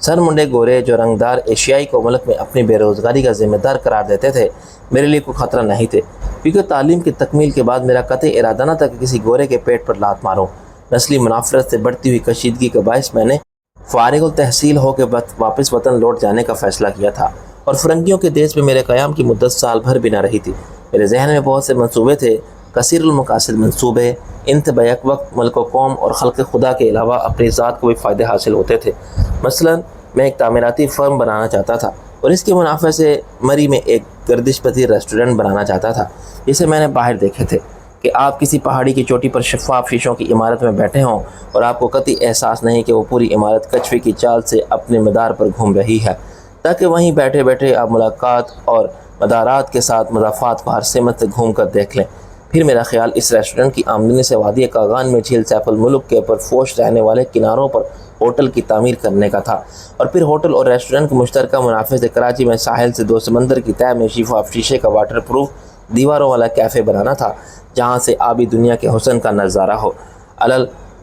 Sir Monday گورے جو رنگدار ایشیائی کو ملک میں اپنی بے روزگاری کا ذمہ دار قرار دیتے تھے میرے لیے کوئی خطرہ نہیں تھے، کیونکہ تعلیم کی تکمیل کے بعد میرا قطعی ارادہ نہ تھا کہ کسی گورے کے پیٹ پر لات ماروں۔ نسلی منافرت سے بڑھتی ہوئی کشیدگی کے باعث میں نے فارغ التحصیل ہو کے واپس وطن لوٹ جانے کا فیصلہ کیا تھا، اور فرنگیوں کے دیش میں میرے قیام کی مدت سال بھر بھی نہ رہی تھی۔ میرے ذہن میں بہت سے منصوبے تھے، کثیر المقاصد منصوبے، ان سے بیک وقت ملک و قوم اور خلق خدا کے علاوہ اپنی ذات کو بھی فائدے حاصل ہوتے تھے۔ مثلا میں ایک تعمیراتی فرم بنانا چاہتا تھا اور اس کے منافع سے مری میں ایک گردش پذیر ریسٹورنٹ بنانا چاہتا تھا، جسے میں نے باہر دیکھے تھے کہ آپ کسی پہاڑی کی چوٹی پر شفاف شیشوں کی عمارت میں بیٹھے ہوں اور آپ کو قطعی احساس نہیں کہ وہ پوری عمارت کچھوے کی چال سے اپنے مدار پر گھوم رہی ہے، تاکہ وہیں بیٹھے بیٹھے آپ ملاقات اور مدارات کے ساتھ مضافات کو ہر سمت سے گھوم کر دیکھ لیں۔ پھر میرا خیال اس ریسٹورنٹ کی آمدنی سے وادی کاغان میں جھیل سیف الملک کے پرفوش رہنے والے کناروں پر ہوٹل کی تعمیر کرنے کا تھا، اور پھر ہوٹل اور ریسٹورنٹ کے مشترکہ منافع سے کراچی میں ساحل سے 2 سمندر کی تہہ میں شفاف شیشے کا واٹر پروف دیواروں والا کیفے بنانا تھا، جہاں سے آبی دنیا کے حسن کا نظارہ ہو۔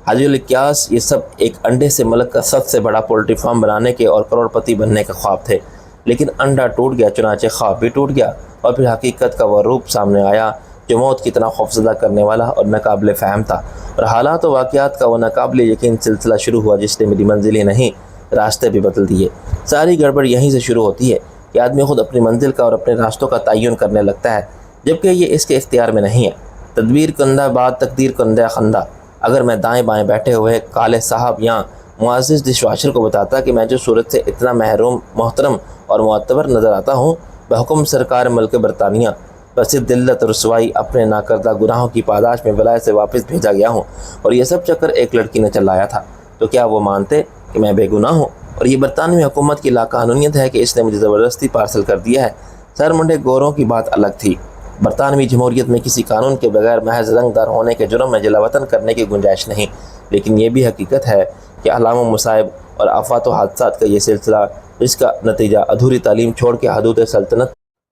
حجی الاقیاس یہ سب ایک انڈے سے ملک کا سب سے بڑا پولٹری فارم بنانے کے اور کروڑ پتی بننے کا خواب تھے، لیکن انڈا ٹوٹ گیا، چنانچہ خواب بھی ٹوٹ گیا، اور پھر حقیقت کا وہ روپ سامنے آیا جو موت کی طرح خوفزدہ کرنے والا اور ناقابل فہم تھا، اور حالات و واقعات کا وہ ناقابل یقین سلسلہ شروع ہوا جس نے میری منزلیں نہیں راستے بھی بدل دیے۔ ساری گڑبڑ یہیں سے شروع ہوتی ہے کہ آدمی خود اپنی منزل کا اور اپنے راستوں کا تعین کرنے لگتا ہے، جبکہ یہ اس کے اختیار میں نہیں ہے۔ تدبیر کندہ بعد تقدیر کندہ خندہ۔ اگر میں دائیں بائیں بیٹھے ہوئے کالے صاحب یا معزز ڈش واشر کو بتاتا کہ میں جو صورت سے اتنا محترم اور معتبر نظر آتا ہوں، بحکم سرکار ملک برطانیہ بس ذلت اور رسوائی اپنے ناکردہ گناہوں کی پاداش میں ولایت سے واپس بھیجا گیا ہوں، اور یہ سب چکر ایک لڑکی نے چلایا تھا، تو کیا وہ مانتے کہ میں بے گناہ ہوں؟ اور یہ برطانوی حکومت کی لاقانونیت ہے کہ اس نے مجھے زبردستی پارسل کر دیا ہے۔ سر منڈے گوروں کی بات الگ تھی۔ برطانوی جمہوریت میں کسی قانون کے بغیر محض رنگدار ہونے کے جرم میں جلا وطن کرنے کی گنجائش نہیں، لیکن یہ بھی حقیقت ہے کہ علام و مصائب اور آفات و حادثات کا یہ سلسلہ، جس کا نتیجہ ادھوری تعلیم چھوڑ کے حدود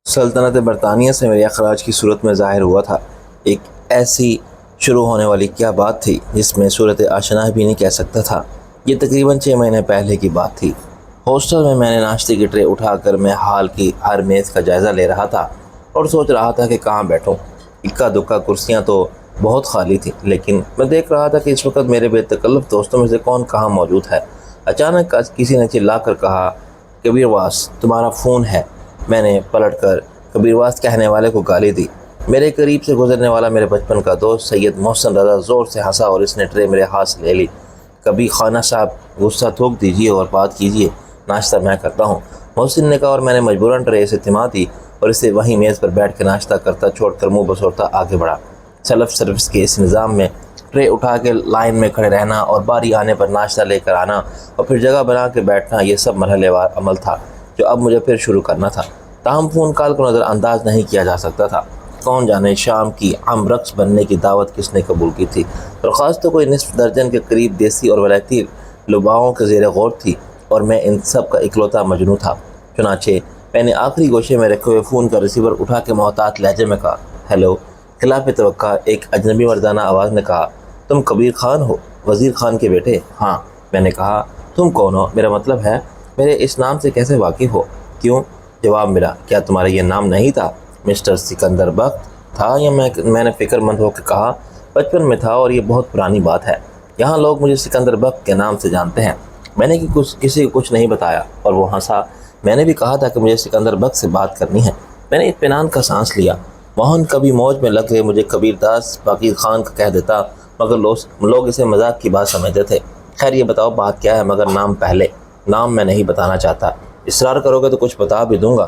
سلطنت برطانیہ سے میرے اخراج کی صورت میں ظاہر ہوا تھا، ایک ایسی شروع ہونے والی کیا بات تھی جس میں صورت آشنا بھی نہیں کہہ سکتا تھا۔ یہ تقریباً 6 مہینے پہلے کی بات تھی۔ ہاسٹل میں نے ناشتے کی ٹرے اٹھا کر میں حال کی ہر میز کا جائزہ لے رہا تھا اور سوچ رہا تھا کہ کہاں بیٹھوں۔ اکا دکا کرسیاں تو بہت خالی تھیں، لیکن میں دیکھ رہا تھا کہ اس وقت میرے بے تکلف دوستوں میں سے کون کہاں موجود ہے۔ اچانک کسی نے چلا کر کہا، کبیر واس تمہارا فون ہے۔ میں نے پلٹ کر کبیر واس کہنے والے کو گالی دی۔ میرے قریب سے گزرنے والا میرے بچپن کا دوست سید محسن رضا زور سے ہنسا اور اس نے ٹرے میرے ہاتھ سے لے لی۔ کبھی خانہ صاحب غصہ تھوک دیجیے اور بات کیجیے، ناشتہ میں کرتا ہوں، محسن نے کہا، اور میں نے مجبوراً ٹرے سے تھما دی اور اسے وہیں میز پر بیٹھ کے ناشتہ کرتا چھوڑ کر منہ بسورتا آگے بڑھا۔ سیلف سروس کے اس نظام میں ٹرے اٹھا کے لائن میں کھڑے رہنا اور باری آنے پر ناشتہ لے کر آنا اور پھر جگہ بنا کے بیٹھنا، یہ سب مرحلے وار عمل تھا جو اب مجھے پھر شروع کرنا تھا۔ تاہم فون کال کو نظر انداز نہیں کیا جا سکتا تھا۔ کون جانے شام کی عام رقص بننے کی دعوت کس نے قبول کی تھی، اور خاص تو کوئی نصف درجن کے قریب دیسی اور ولایتی لباؤں کے زیر غور تھی، اور میں ان سب کا اکلوتا مجنوں تھا۔ چنانچہ میں نے آخری گوشے میں رکھے ہوئے فون کا ریسیور اٹھا کے محتاط لہجے میں کہا، ہیلو۔ خلاف توقع ایک اجنبی مردانہ آواز نے کہا، تم کبیر خان ہو، وزیر خان کے بیٹے؟ ہاں۔ میں نے کہا، تم کون ہو؟ میرا مطلب ہے میرے اس نام سے کیسے واقف ہو؟ کیوں؟ جواب ملا، کیا تمہارا یہ نام نہیں تھا؟ مسٹر سکندر بخت تھا، یا میں نے فکر مند ہو کے کہا، بچپن میں تھا، اور یہ بہت پرانی بات ہے، یہاں لوگ مجھے سکندر بخت کے نام سے جانتے ہیں۔ میں نے کسی کو کچھ نہیں بتایا اور وہ ہنسا۔ میں نے بھی کہا تھا کہ مجھے سکندر بخت سے بات کرنی ہے۔ میں نے اطمینان کا سانس لیا۔ موہن کبھی موج میں لگ گئے مجھے کبیر داس باقیر خان کا کہہ دیتا، مگر لوگ اسے مذاق کی بات سمجھتے تھے۔ خیر یہ بتاؤ بات کیا ہے، مگر نام پہلے۔ نام میں نہیں بتانا چاہتا، اصرار کرو گے تو کچھ بتا بھی دوں گا۔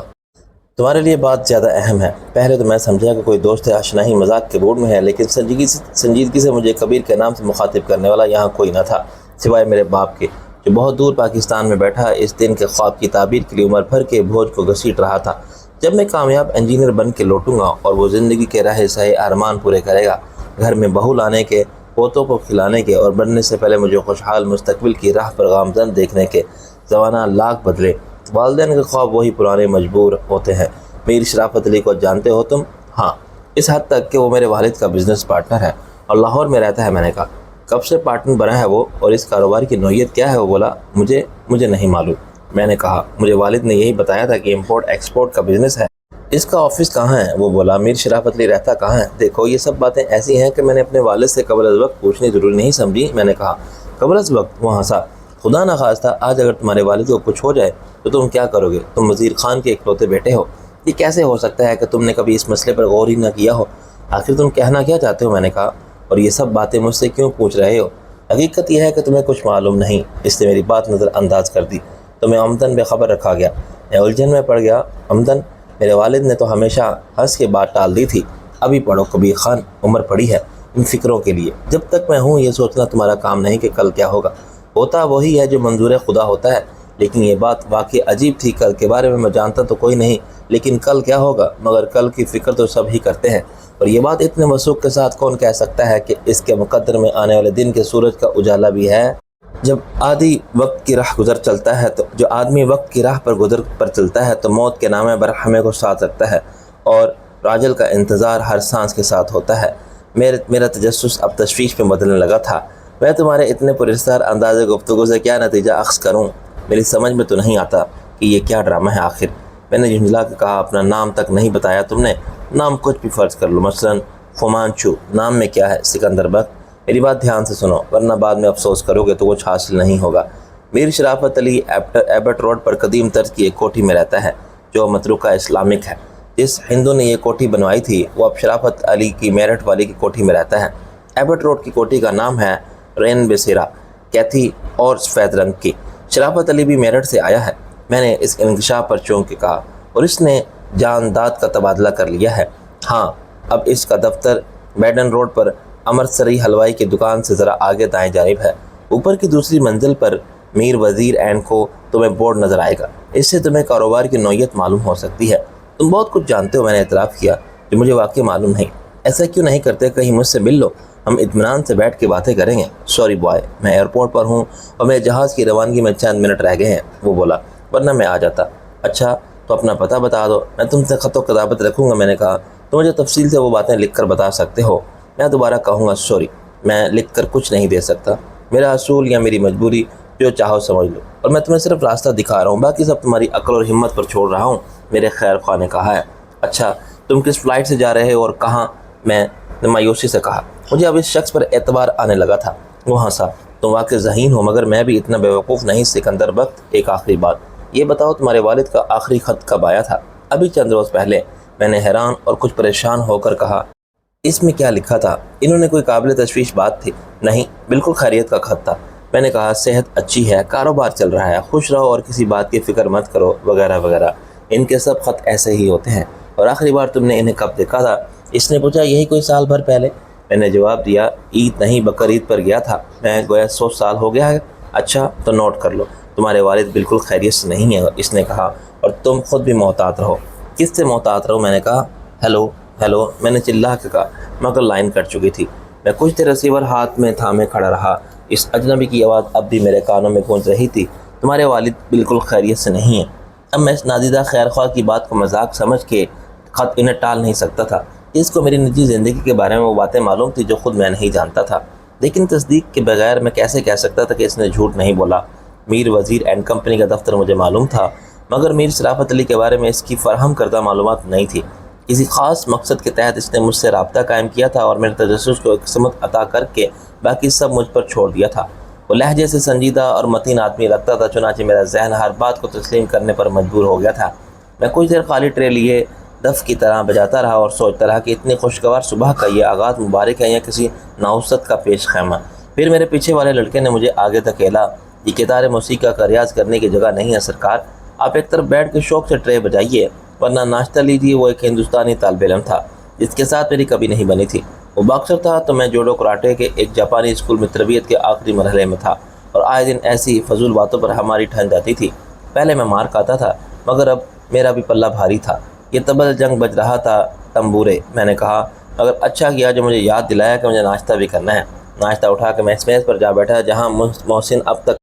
تمہارے لیے بات زیادہ اہم ہے۔ پہلے تو میں سمجھا کہ کوئی دوست آشنا ہی مذاق کے موڈ میں ہے، لیکن سنجیدگی سے مجھے کبیر کے نام سے مخاطب کرنے والا یہاں کوئی نہ تھا، سوائے میرے باپ کے، جو بہت دور پاکستان میں بیٹھا اس دن کے خواب کی تعبیر کے لیے عمر بھر کے بوجھ کو گھسیٹ رہا تھا، جب میں کامیاب انجینئر بن کے لوٹوں گا اور وہ زندگی کے راہ سہے ارمان پورے کرے گا، گھر میں بہو لانے کے، پوتوں کو کھلانے کے، اور بننے سے پہلے مجھے خوشحال مستقبل کی راہ پر گامزن دیکھنے کے زمانہ لاکھ بدلے۔ والدین کے خواب وہی پرانے مجبور ہوتے ہیں۔ میر شرافت علی کو جانتے ہو تم؟ ہاں، اس حد تک کہ وہ میرے والد کا بزنس پارٹنر ہے اور لاہور میں رہتا ہے۔ میں نے کہا، کب سے پارٹنر بنا ہے وہ، اور اس کاروبار کی نوعیت کیا ہے؟ وہ بولا، مجھے نہیں معلوم۔ میں نے کہا مجھے والد نے یہی بتایا تھا کہ امپورٹ ایکسپورٹ کا بزنس ہے۔ اس کا آفس کہاں ہے؟ وہ بولا میر شرافت علی رہتا کہاں ہے؟ دیکھو یہ سب باتیں ایسی ہیں کہ میں نے اپنے والد سے قبل از وقت پوچھنی ضروری نہیں سمجھی۔ میں نے کہا قبل از وقت؟ وہ ہنسا۔ خدا نہ خواستہ آج اگر تمہارے والد کو کچھ ہو جائے تو تم کیا کرو گے؟ تم وزیر خان کے اکلوتے بیٹے ہو، یہ کیسے ہو سکتا ہے کہ تم نے کبھی اس مسئلے پر غور ہی نہ کیا ہو؟ آخر تم کہنا کیا چاہتے ہو؟ میں نے کہا اور یہ سب باتیں مجھ سے کیوں پوچھ رہے ہو؟ حقیقت یہ ہے کہ تمہیں کچھ معلوم نہیں۔ اس نے میری بات نظر انداز کر دی۔ تمہیں آمدن بے خبر رکھا گیا۔ میں الجھن میں پڑ گیا۔ آمدن؟ میرے والد نے تو ہمیشہ ہنس کے بات ٹال دی تھی۔ ابھی پڑھو کبیر خان، عمر پڑی ہے ان فکروں کے لیے۔ جب تک میں ہوں یہ سوچنا تمہارا کام نہیں کہ کل کیا ہوگا۔ ہوتا وہی ہے جو منظور خدا ہوتا ہے، لیکن یہ بات واقعی عجیب تھی۔ کل کے بارے میں جانتا تو کوئی نہیں، لیکن کل کیا ہوگا؟ مگر کل کی فکر تو سب ہی کرتے ہیں، اور یہ بات اتنے وثوق کے ساتھ کون کہہ سکتا ہے کہ اس کے مقدر میں آنے والے دن کے سورج کا اجالا بھی ہے۔ جب آدمی وقت کی راہ پر چلتا ہے تو موت کے نامے پر ہمیں کو ساتھ رکھتا ہے، اور راجل کا انتظار ہر سانس کے ساتھ ہوتا ہے۔ میرا تجسس اب تشویش میں بدلنے لگا تھا۔ میں تمہارے اتنے پراسرار انداز گفتگو سے کیا نتیجہ اخذ کروں؟ میری سمجھ میں تو نہیں آتا کہ یہ کیا ڈرامہ ہے آخر۔ میں نے جھنجھلا کے کہا اپنا نام تک نہیں بتایا تم نے؟ نام کچھ بھی فرض کر لو، مثلاً فومانچو۔ نام میں کیا ہے؟ سکندر بخت۔ میری بات دھیان سے سنو ورنہ بعد میں افسوس کرو گے تو کچھ حاصل نہیں ہوگا۔ میر شرافت علی ایبٹ روڈ پر قدیم طرز کی ایک کوٹھی میں رہتا ہے جو متروکہ اسلامک ہے۔ جس ہندو نے یہ کوٹھی بنوائی تھی وہ اب شرافت علی کی میرٹھ والی کی کوٹھی میں رہتا ہے۔ ایبٹ روڈ کی کوٹھی کا نام ہے رین بسیرا، کیتھی اور سفید رنگ کی۔ شرافت علی بھی میرٹھ سے آیا ہے۔ میں نے اس انکشاف پر چونک کے کہا، اور اس نے جانداد کا تبادلہ کر لیا ہے؟ ہاں، اب اس کا دفتر بیڈن روڈ پر امرتسری حلوائی کی دکان سے ذرا آگے دائیں جانب ہے۔ اوپر کی دوسری منزل پر میر وزیر اینڈ کو تمہیں بورڈ نظر آئے گا۔ اس سے تمہیں کاروبار کی نوعیت معلوم ہو سکتی ہے۔ تم بہت کچھ جانتے ہو، میں نے اعتراف کیا، جو مجھے واقعی معلوم نہیں۔ ایسا کیوں نہیں کرتے کہیں مجھ سے مل لو، ہم اطمینان سے بیٹھ کے باتیں کریں گے۔ سوری بوائے، میں ایئرپورٹ پر ہوں اور میرے جہاز کی روانگی میں چند منٹ رہ گئے ہیں، وہ بولا، ورنہ میں آ جاتا۔ اچھا تو اپنا پتہ بتا دو، میں تم سے خط و کتابت رکھوں گا۔ میں نے کہا تو مجھے تفصیل سے وہ باتیں لکھ کر بتا سکتے ہو؟ میں دوبارہ کہوں گا سوری، میں لکھ کر کچھ نہیں دے سکتا۔ میرا اصول یا میری مجبوری، جو چاہو سمجھ لو، اور میں تمہیں صرف راستہ دکھا رہا ہوں، باقی سب تمہاری عقل اور ہمت پر چھوڑ رہا ہوں، میرے خیر خواہ نے کہا ہے۔ اچھا تم کس فلائٹ سے جا رہے ہو اور کہاں؟ میں نے مایوسی سے کہا۔ مجھے اب اس شخص پر اعتبار آنے لگا تھا۔ وہ ہنسا۔ تم واقع ذہین ہو، مگر میں بھی اتنا بیوقوف نہیں۔ سکندر بخت، ایک آخری بات یہ بتاؤ، تمہارے والد کا آخری خط کب آیا تھا؟ ابھی چند روز پہلے۔ میں نے حیران اور کچھ پریشان ہو کر کہا، اس میں کیا لکھا تھا؟ انہوں نے کوئی قابل تشویش بات تھی؟ نہیں، بالکل خیریت کا خط تھا۔ میں نے کہا صحت اچھی ہے، کاروبار چل رہا ہے، خوش رہو اور کسی بات کی فکر مت کرو، وغیرہ وغیرہ۔ ان کے سب خط ایسے ہی ہوتے ہیں۔ اور آخری بار تم نے انہیں کب دیکھا تھا؟ اس نے پوچھا۔ یہی کوئی سال بھر پہلے۔ میں نے جواب دیا، عید نہیں بقر عید پر گیا تھا، میں گویا 100 سال ہو گیا ہے۔ اچھا تو نوٹ کر لو، تمہارے والد بالکل خیریت سے نہیں ہیں، اس نے کہا، اور تم خود بھی محتاط رہو۔ کس سے محتاط رہو؟ میں نے کہا۔ ہیلو ہیلو، میں نے چلا کے کہا، مگر لائن کٹ چکی تھی۔ میں کچھ دیر ریسیور ہاتھ میں تھامے کھڑا رہا۔ اس اجنبی کی آواز اب بھی میرے کانوں میں گونج رہی تھی، تمہارے والد بالکل خیریت سے نہیں ہیں۔ اب میں اس نادیدہ خیر خواہ کی بات کو مذاق سمجھ کے خط انہیں ٹال نہیں سکتا تھا۔ اس کو میری نجی زندگی کے بارے میں وہ باتیں معلوم تھی جو خود میں نہیں جانتا تھا، لیکن تصدیق کے بغیر میں کیسے کہہ سکتا تھا کہ اس نے جھوٹ نہیں بولا؟ میر وزیر اینڈ کمپنی کا دفتر مجھے معلوم تھا، مگر میر شرافت علی کے بارے میں اس کی فراہم کردہ معلومات نہیں تھی۔ کسی خاص مقصد کے تحت اس نے مجھ سے رابطہ قائم کیا تھا اور میرے تجسس کو ایک سمت عطا کر کے باقی سب مجھ پر چھوڑ دیا تھا۔ وہ لہجے سے سنجیدہ اور متین آدمی لگتا تھا، چنانچہ میرا ذہن ہر بات کو تسلیم کرنے پر مجبور ہو گیا تھا۔ میں کچھ دیر خالی ٹرے لیے دف کی طرح بجاتا رہا اور سوچتا رہا کہ اتنی خوشگوار صبح کا یہ آغاز مبارک ہے یا کسی نوست کا پیش خیمہ۔ پھر میرے پیچھے والے لڑکے نے مجھے آگے دھکیلا۔ یہ کتار موسیقی کا ریاض کرنے کی جگہ نہیں ہے سرکار، آپ ایک طرف بیٹھ کے شوق سے ٹرے بجائیے، ورنہ ناشتہ لیجیے۔ وہ ایک ہندوستانی طالب علم تھا جس کے ساتھ میری کبھی نہیں بنی تھی۔ وہ باکسر تھا تو میں جوڈو کراٹے کے ایک جاپانی اسکول میں تربیت کے آخری مرحلے میں تھا، اور آئے دن ایسی فضول باتوں پر ہماری ٹھن جاتی تھی۔ پہلے میں مار کھاتا تھا، مگر اب میرا بھی پلہ بھاری تھا۔ یہ طبل جنگ بج رہا تھا، تمبورے۔ میں نے کہا، مگر اچھا کیا جو مجھے یاد دلایا کہ مجھے ناشتہ بھی کرنا ہے۔ ناشتہ اٹھا کے میں اس میز پر جا بیٹھا جہاں محسن اب تک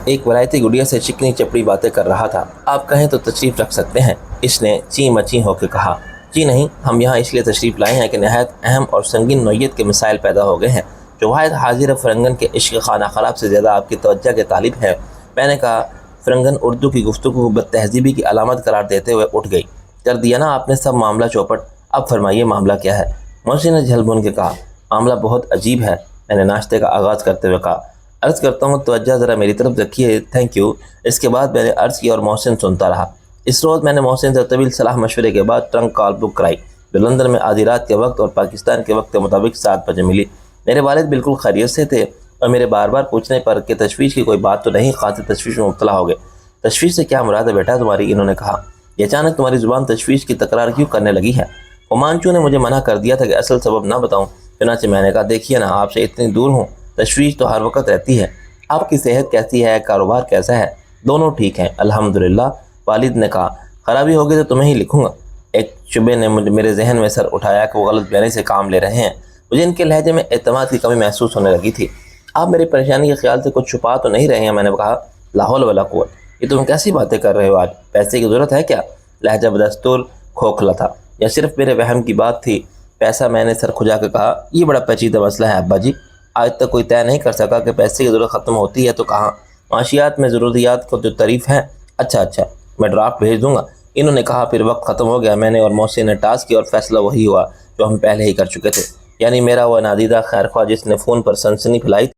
ایک ولایتی گڑیا سے چکنی چپڑی باتیں کر رہا تھا۔ آپ کہیں تو تشریف رکھ سکتے ہیں، اس نے چیں مچیں ہو کے کہا۔ جی نہیں، ہم یہاں اس لیے تشریف لائے ہیں کہ نہایت اہم اور سنگین نوعیت کے مسائل پیدا ہو گئے ہیں جو واحد حاضر فرنگن کے عشق خانہ خراب سے زیادہ آپ کی توجہ کے طالب ہیں۔ میں نے کہا، فرنگن اردو کی گفتگو کو بد تہذیبی کی علامت قرار دیتے ہوئے اٹھ گئی۔ کر دیا نا آپ نے سب معاملہ چوپٹ، اب فرمائیے معاملہ کیا ہے؟ محسن نے جھل بن کے کہا، معاملہ بہت عجیب ہے۔ میں نے ناشتے کا آغاز کرتے ہوئے کہا، عرض کرتا ہوں توجہ ذرا میری طرف رکھیے، تھینک یو۔ اس کے بعد میں نے عرض کیا اور محسن سنتا رہا۔ اس روز میں نے محسن سے طویل صلاح مشورے کے بعد ٹرنک کال بک کرائی، جو لندن میں آدھی رات کے وقت اور پاکستان کے وقت کے مطابق 7 بجے ملی۔ میرے والد بالکل خیریت سے تھے اور میرے بار بار پوچھنے پر کہ تشویش کی کوئی بات تو نہیں، خاطر تشویش میں مبتلا ہو گئے۔ تشویش سے کیا مراد ہے بیٹا تمہاری؟ انہوں نے کہا، یہ اچانک تمہاری زبان تشویش کی تکرار کیوں کرنے لگی ہے؟ فمانچو نے مجھے منع کر دیا تھا کہ اصل سبب نہ بتاؤں، چنانچہ میں نے کہا، دیکھیے نا آپ سے اتنی دور ہوں، تشویش تو ہر وقت رہتی ہے۔ آپ کی صحت کیسی ہے؟ کاروبار کیسا ہے؟ دونوں ٹھیک ہیں الحمدللہ، والد نے کہا۔ خرابی ہوگی تو تمہیں ہی لکھوں گا۔ ایک شبے نے میرے ذہن میں سر اٹھایا کہ وہ غلط بیانی سے کام لے رہے ہیں۔ مجھے ان کے لہجے میں اعتماد کی کمی محسوس ہونے لگی تھی۔ آپ میری پریشانی کے خیال سے کچھ چھپا تو نہیں رہے ہیں؟ میں نے کہا، لا حول ولا قوت، یہ تم کیسی باتیں کر رہے ہو؟ آج پیسے کی ضرورت ہے کیا؟ لہجہ بدستور کھوکھلا تھا، یا صرف میرے وہم کی بات تھی؟ پیسہ؟ میں نے سر کھجا کے کہا، یہ بڑا پیچیدہ مسئلہ ہے ابا جی، آج تک کوئی طے نہیں کر سکا کہ پیسے کی ضرورت ختم ہوتی ہے تو کہاں۔ معاشیات میں ضروریات کو جو تعریف ہے۔ اچھا میں ڈرافٹ بھیج دوں گا، انہوں نے کہا۔ پھر وقت ختم ہو گیا، میں نے اور محسن نے ٹاس کی اور فیصلہ وہی ہوا جو ہم پہلے ہی کر چکے تھے، یعنی میرا وہ نادیدہ خیرخواہ جس نے فون پر سنسنی پھیلائی تھی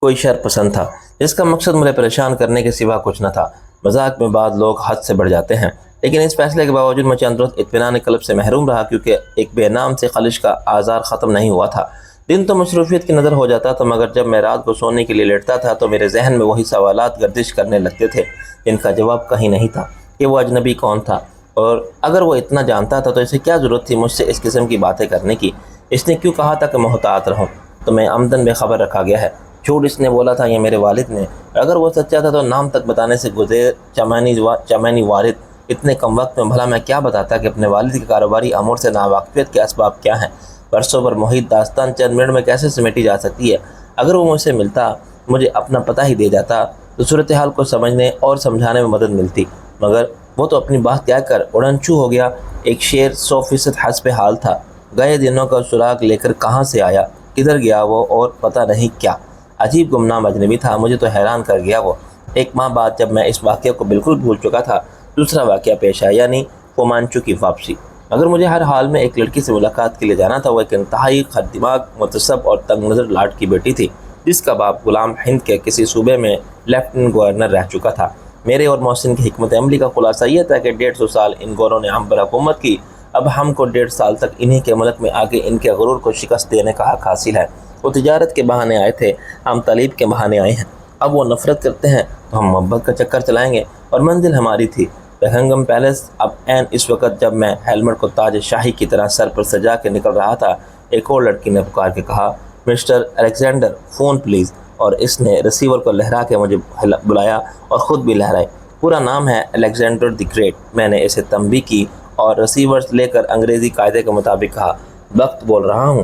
کوئی شر پسند تھا، جس کا مقصد مجھے پریشان کرنے کے سوا کچھ نہ تھا۔ مذاق میں بعض لوگ حد سے بڑھ جاتے ہیں، لیکن اس فیصلے کے باوجود میں چند روز اطمینان قلب سے محروم رہا، کیونکہ ایک بے نام سے خلش کا آزار ختم نہیں ہوا تھا۔ دن تو مصروفیت کی نظر ہو جاتا تھا، مگر جب میں رات کو سونے کے لیے لیٹتا تھا تو میرے ذہن میں وہی سوالات گردش کرنے لگتے تھے جن کا جواب کہیں نہیں تھا کہ وہ اجنبی کون تھا، اور اگر وہ اتنا جانتا تھا تو اسے کیا ضرورت تھی مجھ سے اس قسم کی باتیں کرنے کی؟ اس نے کیوں کہا تھا کہ محتاط رہوں؟ تو میں عمدن بے خبر رکھا گیا ہے۔ جھوٹ اس نے بولا تھا یا میرے والد نے؟ اگر وہ سچا تھا تو نام تک بتانے سے گزیر چمینی والد اتنے کم وقت میں بھلا میں کیا بتاتا کہ اپنے والد کے کاروباری امور سے ناواقفیت کے اسباب کیا ہیں؟ برسوں پر محیط داستان چند منٹ میں کیسے سمیٹی جا سکتی ہے؟ اگر وہ مجھ سے ملتا، مجھے اپنا پتہ ہی دے جاتا تو صورتحال کو سمجھنے اور سمجھانے میں مدد ملتی، مگر وہ تو اپنی بات کیا کر اڑنچو ہو گیا۔ ایک شعر 100% حسب حال تھا، گئے دنوں کا سراغ لے کر کہاں سے آیا، کدھر گیا وہ اور پتہ نہیں کیا۔ عجیب گمنام اجنبی تھا، مجھے تو حیران کر گیا وہ۔ ایک ماہ بعد جب میں اس واقعے کو بالکل بھول چکا تھا، دوسرا واقعہ پیش آیا، یعنی فمانچو کی واپسی۔ اگر مجھے ہر حال میں ایک لڑکی سے ملاقات کے لیے جانا تھا، وہ ایک انتہائی خد دماغ، متعصب اور تنگ نظر لاٹ کی بیٹی تھی، جس کا باپ غلام ہند کے کسی صوبے میں لیفٹیننٹ گورنر رہ چکا تھا۔ میرے اور محسن کی حکمت عملی کا خلاصہ یہ تھا کہ 150 سال ان گوروں نے ہم پر حکومت کی، اب ہم کو 1.5 سال تک انہی کے ملک میں آ کے ان کے غرور کو شکست دینے کا حق حاصل ہے۔ وہ تجارت کے بہانے آئے تھے، ہم تعلیب کے بہانے آئے ہیں۔ اب وہ نفرت کرتے ہیں تو ہم محبت کا چکر چلائیں گے، اور منزل ہماری تھی بکنگم پیلس۔ اب عین اس وقت جب میں ہیلمٹ کو تاج شاہی کی طرح سر پر سجا کے نکل رہا تھا، ایک اور لڑکی نے پکار کے کہا، مسٹر الیگزینڈر، فون پلیز۔ اور اس نے ریسیور کو لہرا کے مجھے بلایا اور خود بھی لہرائے۔ پورا نام ہے الیگزینڈر دی گریٹ۔ میں نے اسے تنبیہ کی اور ریسیور لے کر انگریزی قاعدے کے مطابق کہا، وقت بول رہا ہوں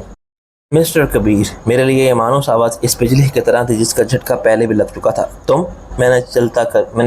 مسٹر کبیر۔ میرے لیے یہ مانوس آواز اس بجلی کی طرح تھی جس کا جھٹکا پہلے بھی لگ چکا تھا۔ تم؟ میں نے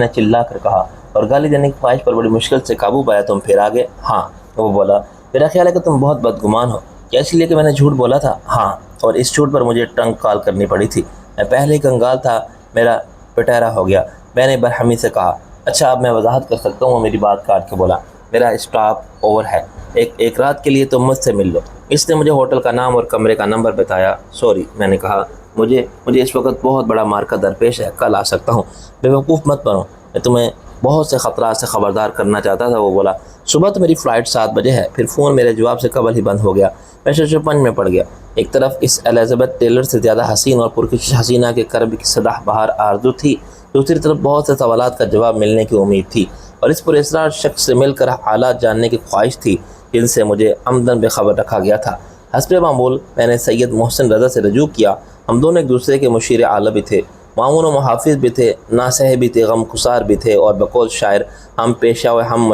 چلا کر کہا، اور گالی دینے کی خواہش پر بڑی مشکل سے قابو پایا۔ تم پھر آگے؟ ہاں۔ وہ بولا، میرا خیال ہے کہ تم بہت بدگمان ہو۔ کیا اس لیے کہ میں نے جھوٹ بولا تھا؟ ہاں، اور اس جھوٹ پر مجھے ٹرنک کال کرنی پڑی تھی۔ میں پہلے ہی کنگال تھا، میرا پٹیرا ہو گیا۔ میں نے برہمی سے کہا، اچھا اب میں وضاحت کر سکتا ہوں؟ وہ میری بات کاٹ کے بولا، میرا اسٹاپ اوور ہے، ایک رات کے لیے تم مجھ سے مل لو۔ اس نے مجھے ہوٹل کا نام اور کمرے کا نمبر بتایا۔ سوری، میں نے کہا، مجھے اس وقت بہت بڑا مارکا درپیش ہے، کل آ سکتا ہوں۔ بے وقوف مت بنو، میں تمہیں بہت سے خطرات سے خبردار کرنا چاہتا تھا۔ وہ بولا، صبح تو میری فلائٹ 7 بجے ہے۔ پھر فون میرے جواب سے قبل ہی بند ہو گیا۔ میں ششپنج میں پڑ گیا۔ ایک طرف اس الزبتھ ٹیلر سے زیادہ حسین اور پرکشش حسینہ کے کرب کی سدح بہار آرزو تھی، دوسری طرف بہت سے سوالات کا جواب ملنے کی امید تھی، اور اس پر اسرار شخص سے مل کر حالات جاننے کی خواہش تھی جن سے مجھے عمدن بے خبر رکھا گیا تھا۔ حسب معمول میں نے سید محسن رضا سے رجوع کیا۔ ہم دونوں ایک دوسرے کے مشیر اعلیٰ بھی تھے، معاون و محافظ بھی تھے، ناصح بھی تھے، غم گسار بھی تھے، اور بقول شاعر، ہم پیشہ و ہم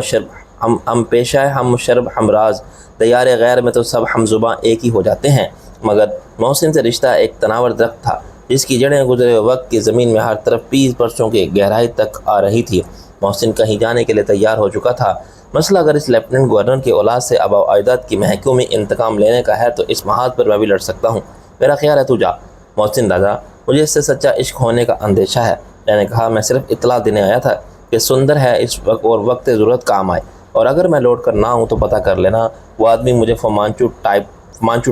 مشرب ہم راز، دیار غیر میں تو سب ہم زباں ایک ہی ہو جاتے ہیں۔ مگر محسن سے رشتہ ایک تناور درخت تھا جس کی جڑیں گزرے وقت کی زمین میں ہر طرف 20 برسوں کی گہرائی تک آ رہی تھی۔ محسن کہیں جانے کے لیے تیار ہو چکا تھا۔ مسئلہ اگر اس لیفٹیننٹ گورنر کی اولاد سے آباء و اجداد کی محکومی انتقام لینے کا ہے تو اس محاذ پر میں بھی لڑ سکتا ہوں۔ میرا خیال ہے تو جا۔ محسن دادا، مجھے اس سے سچا عشق ہونے کا اندیشہ ہے۔ میں نے کہا، میں صرف اطلاع دینے آیا تھا کہ سندر ہے اس وقت اور وقت ضرورت کام آئے، اور اگر میں لوٹ کر نہ ہوں تو پتہ کر لینا۔ وہ آدمی مجھے فمانچو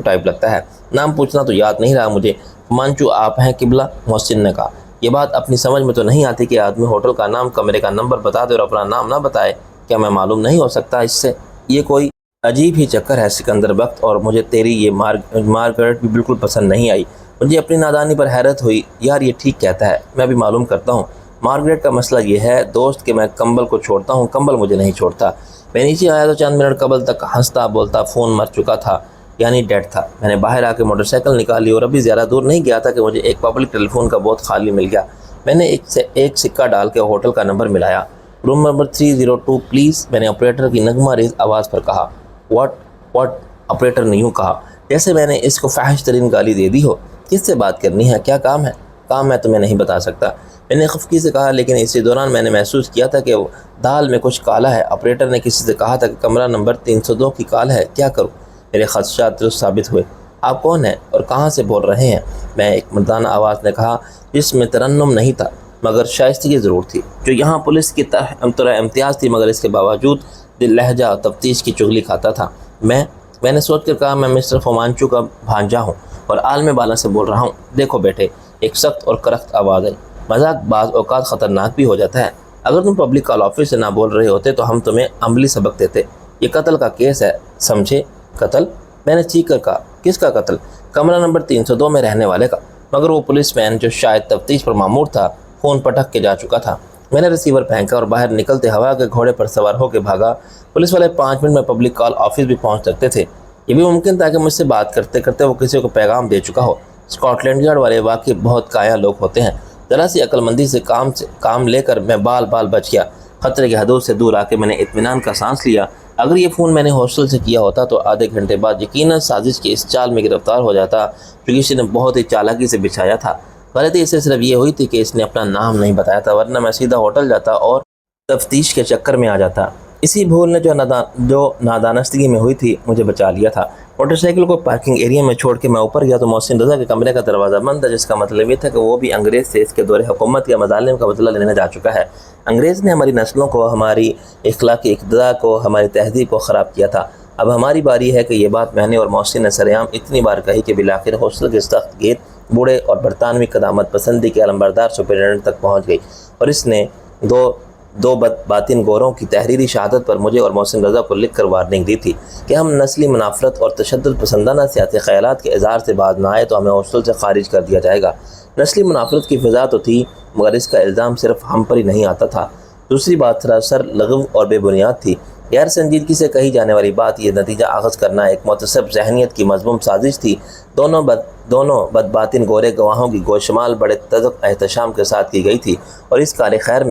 ٹائپ لگتا ہے، نام پوچھنا تو یاد نہیں رہا مجھے۔ فمانچو آپ ہیں قبلہ؟ محسن نے کہا۔ یہ بات اپنی سمجھ میں تو نہیں آتی کہ آدمی ہوٹل کا نام، کمرے کا نمبر بتا دے اور اپنا نام نہ بتائے، کیا میں معلوم نہیں ہو سکتا اس سے؟ یہ کوئی عجیب ہی چکر ہے سکندر بخت، اور مجھے تیری یہ مارگریٹ بھی بالکل پسند نہیں آئی۔ مجھے اپنی نادانی پر حیرت ہوئی۔ یار یہ ٹھیک کہتا ہے، میں بھی معلوم کرتا ہوں۔ مارگریٹ کا مسئلہ یہ ہے دوست کہ میں کمبل کو چھوڑتا ہوں، کمبل مجھے نہیں چھوڑتا۔ میں نیچے آیا تو چند منٹ قبل تک ہنستا بولتا فون مر چکا تھا، یعنی ڈیڈ تھا۔ میں نے باہر آ کے موٹر سائیکل نکالی اور ابھی زیادہ دور نہیں گیا تھا کہ مجھے ایک پبلک ٹیلی فون کا بوتھ خالی مل گیا۔ میں نے ایک سکہ ڈال کے ہوٹل کا number Malaya. Room number 302 please, میں نے آپریٹر کی نغمہ ریز آواز پر کہا۔ واٹ آپریٹر نے یوں کہا جیسے میں نے اس کو فحش ترین گالی دے دی ہو۔ کس سے بات کرنی ہے؟ کیا کام ہے؟ کام میں تمہیں نہیں بتا سکتا، میں نے خفگی سے کہا، لیکن اسی دوران میں نے محسوس کیا تھا کہ دال میں کچھ کالا ہے۔ آپریٹر نے کسی سے کہا تھا کہ کمرہ نمبر 302 کی کال ہے، کیا کروں؟ میرے خدشات درست ثابت ہوئے۔ آپ کون ہیں اور کہاں سے بول رہے ہیں؟ میں ایک مردانہ آواز نے کہا جس میں ترنم نہیں تھا مگر شائستگی ضرور تھی، جو یہاں پولیس کی طرح امتیاز تھی مگر اس کے باوجود دل لہجہ اور تفتیش کی چغلی کھاتا تھا۔ میں نے سوچ کر کہا، میں مسٹر فمانچو کا بھانجا ہوں اور عالم بالا سے بول رہا ہوں۔ دیکھو بیٹے، ایک سخت اور کرخت آواز آئی، مذاق بعض اوقات خطرناک بھی ہو جاتا ہے۔ اگر تم پبلک کال آفس سے نہ بول رہے ہوتے تو ہم تمہیں عملی سبق دیتے۔ یہ قتل کا کیس ہے، سمجھے؟ قتل؟ میں نے چیخ کر کہا، کس کا قتل؟ کمرہ نمبر 302 میں رہنے والے کا۔ مگر وہ پولیس مین جو شاید تفتیش پر مامور تھا فون پٹک کے جا چکا تھا۔ میں نے ریسیور پھینکا اور باہر نکلتے ہوا کے گھوڑے پر سوار ہو کے بھاگا۔ پولیس والے 5 منٹ میں پبلک کال آفس بھی پہنچ سکتے تھے۔ یہ بھی ممکن تھا کہ مجھ سے بات کرتے کرتے وہ کسی کو پیغام دے چکا ہو۔ اسکاٹ لینڈ یارڈ والے واقعی بہت کایا لوگ ہوتے ہیں۔ ذرا سی عقل مندی سے کام لے کر میں بال بچ گیا۔ خطرے کی حدود سے دور آ کے میں نے اطمینان کا سانس لیا۔ اگر یہ فون میں نے ہاسٹل سے کیا ہوتا تو آدھے گھنٹے بعد یقیناً سازش کی اس چال میں گرفتار ہو جاتا جو کسی نے بہت ہی چالاکی سے بچھایا تھا۔ غلطی اس سے صرف یہ ہوئی تھی کہ اس نے اپنا نام نہیں بتایا تھا، ورنہ میں سیدھا ہوٹل جاتا اور تفتیش کے چکر میں آ جاتا۔ اسی بھول نے جو نادانستگی میں ہوئی تھی مجھے بچا لیا تھا۔ موٹر سائیکل کو پارکنگ ایریا میں چھوڑ کے میں اوپر گیا تو محسن رضا کے کمرے کا دروازہ بند تھا، جس کا مطلب یہ تھا کہ وہ بھی انگریز سے اس کے دور حکومت یا مظالم کا بدلہ لینے جا چکا ہے۔ انگریز نے ہماری نسلوں کو، ہماری اخلاقی اقتدار کو، ہماری تہذیب کو خراب کیا تھا۔ اب ہماری باری ہے کہ یہ بات میں نے اور محسن نے سرعام اتنی بار کہی کہ بالآخر ہاسٹل کے سخت گیر بوڑھے اور برطانوی قدامت پسندی کے علمبردار سپرنٹنڈنٹ تک پہنچ گئی، اور اس نے دو باطن گوروں کی تحریری شہادت پر مجھے اور محسن رضا کو لکھ کر وارننگ دی تھی کہ ہم نسلی منافرت اور تشدد پسندانہ سیاسی خیالات کے اظہار سے باز نہ آئے تو ہمیں ہاسٹل سے خارج کر دیا جائے گا۔ نسلی منافرت کی فضا تو تھی مگر اس کا الزام صرف ہم پر ہی نہیں آتا تھا۔ دوسری بات سراسر لغو اور بے بنیاد تھی۔ غیر سنجیدگی سے کہی جانے والی بات یہ نتیجہ اخذ کرنا ایک متصب ذہنیت کی مذموم سازش تھی۔ دونوں بدباطن گورے گواہوں کی گوشمال بڑے تذق احتشام کے ساتھ کی گئی تھی، اور اس کار خیر میں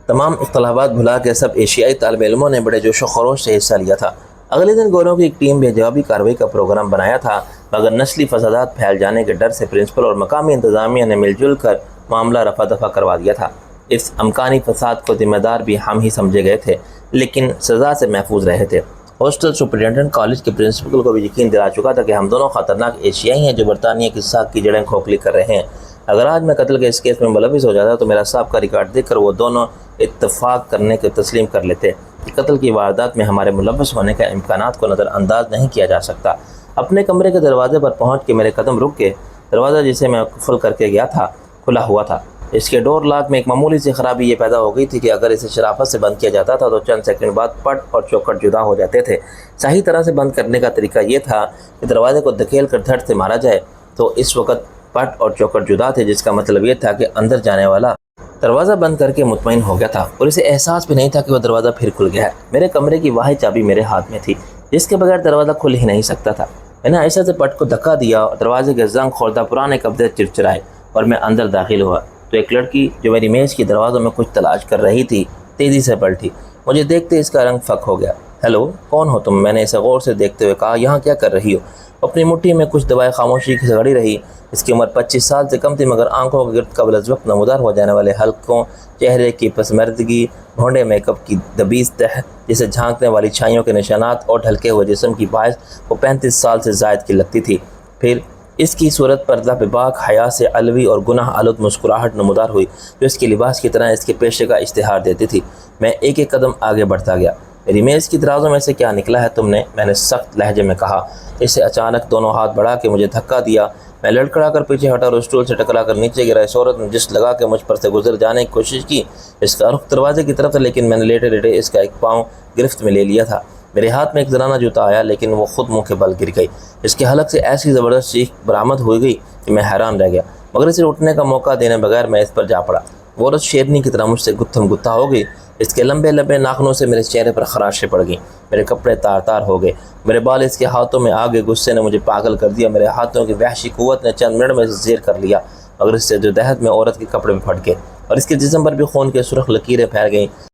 تمام اختلافات بھلا کے سب ایشیائی طالب علموں نے بڑے جوش و خروش سے حصہ لیا تھا۔ اگلے دن گوروں کی ایک ٹیم بھی جوابی کارروائی کا پروگرام بنایا تھا، مگر نسلی فسادات پھیل جانے کے ڈر سے پرنسپل اور مقامی انتظامیہ نے مل جل کر معاملہ رفع دفع کروا دیا تھا۔ اس امکانی فساد کو ذمہ دار بھی ہم ہی سمجھے گئے تھے، لیکن سزا سے محفوظ رہے تھے۔ ہاسٹل سپرنٹنڈنٹ کالج کے پرنسپل کو بھی یقین دلا چکا تھا کہ ہم دونوں خطرناک ایشیائی ہیں جو برطانیہ کی ساکھ کی جڑیں کھوکھلی کر رہے ہیں۔ اگر آج میں قتل کے اس کیس میں ملوث ہو جاتا تو میرا سابقہ ریکارڈ دیکھ کر وہ دونوں اتفاق کرنے کے تسلیم کر لیتے کہ قتل کی واردات میں ہمارے ملوث ہونے کے امکانات کو نظر انداز نہیں کیا جا سکتا۔ اپنے کمرے کے دروازے پر پہنچ کے میرے قدم رک گئے۔ دروازہ جسے میں قفل کر کے گیا تھا کھلا ہوا تھا۔ اس کے ڈور لاک میں ایک معمولی سی خرابی یہ پیدا ہو گئی تھی کہ اگر اسے شرافت سے بند کیا جاتا تھا تو چند سیکنڈ بعد پٹ اور چوکٹ جدا ہو جاتے تھے۔ صحیح طرح سے بند کرنے کا طریقہ یہ تھا کہ دروازے کو دھکیل کر دھڑ سے مارا جائے، تو اس وقت پٹ اور چوکٹ جدا تھے، جس کا مطلب یہ تھا کہ اندر جانے والا دروازہ بند کر کے مطمئن ہو گیا تھا اور اسے احساس بھی نہیں تھا کہ وہ دروازہ پھر کھل گیا ہے۔ میرے کمرے کی واحد چابی میرے ہاتھ میں تھی جس کے بغیر دروازہ کھل ہی نہیں سکتا تھا۔ میں نے ایسا سے پٹ کو دھکا دیا اور دروازے کے زنگ خوردہ پرانے قبضے چرچرائے اور میں اندر داخل ہوا تو ایک لڑکی جو میری میز کی دروازوں میں کچھ تلاش کر رہی تھی تیزی سے پلٹی۔ مجھے دیکھتے اس کا رنگ فک ہو گیا۔ ہیلو، کون ہو تم؟ میں نے اسے غور سے دیکھتے ہوئے کہا۔ یہاں کیا کر رہی ہو؟ اپنی مٹھی میں کچھ دبائے خاموشی سے کھڑی رہی۔ اس کی عمر 25 سال سے کم تھی مگر آنکھوں کے گرد قبل از وقت نمودار ہو جانے والے حلقوں، چہرے کی پسماردگی، بھونڈے میک اپ کی دبیز تہ جسے جھانکنے والی چھائیوں کے نشانات اور ڈھلکے ہوئے جسم کی باعث وہ 35 سال سے زائد کی لگتی تھی۔ پھر اس کی صورت پر لب باک حیا سے علوی اور گناہ آلود مسکراہٹ نمودار ہوئی جو اس کے لباس کی طرح اس کے پیشے کا اشتہار دیتی تھی۔ میں ایک ایک قدم آگے بڑھتا گیا۔ میری میز کی درازوں میں سے کیا نکلا ہے تم نے؟ میں نے سخت لہجے میں کہا۔ اسے اچانک دونوں ہاتھ بڑھا کے مجھے دھکا دیا۔ میں لڑکھڑا کر پیچھے ہٹا اور اسٹول سے ٹکرا کر نیچے گرا۔ اس عورت نے جس لگا کے مجھ پر سے گزر جانے کی کوشش کی، اس کا رخ دروازے کی طرف تھا، لیکن میں نے لیٹے لیٹے اس کا ایک پاؤں گرفت میں لے لیا تھا۔ میرے ہاتھ میں ایک زنانہ جوتا آیا، لیکن وہ خود منہ کے بل گر گئی۔ اس کے حلق سے ایسی زبردست چیخ برآمد ہو گئی کہ میں حیران رہ گیا، مگر اسے اٹھنے کا موقع دینے بغیر میں اس پر جا پڑا۔ وہ عورت شیرنی کی طرح مجھ سے گتھم گتھا ہو گئی۔ اس کے لمبے لمبے ناخنوں سے میرے چہرے پر خراشیں پڑ گئیں۔ میرے کپڑے تار تار ہو گئے، میرے بال اس کے ہاتھوں میں آگے۔ غصے نے مجھے پاگل کر دیا۔ میرے ہاتھوں کی وحشی قوت نے چند منٹ میں زیر کر لیا، مگر اس سے جو دہت میں عورت کے کپڑے میں پھٹ گئے اور اس کے جسم پر بھی خون کے سرخ لکیریں پھیل گئیں۔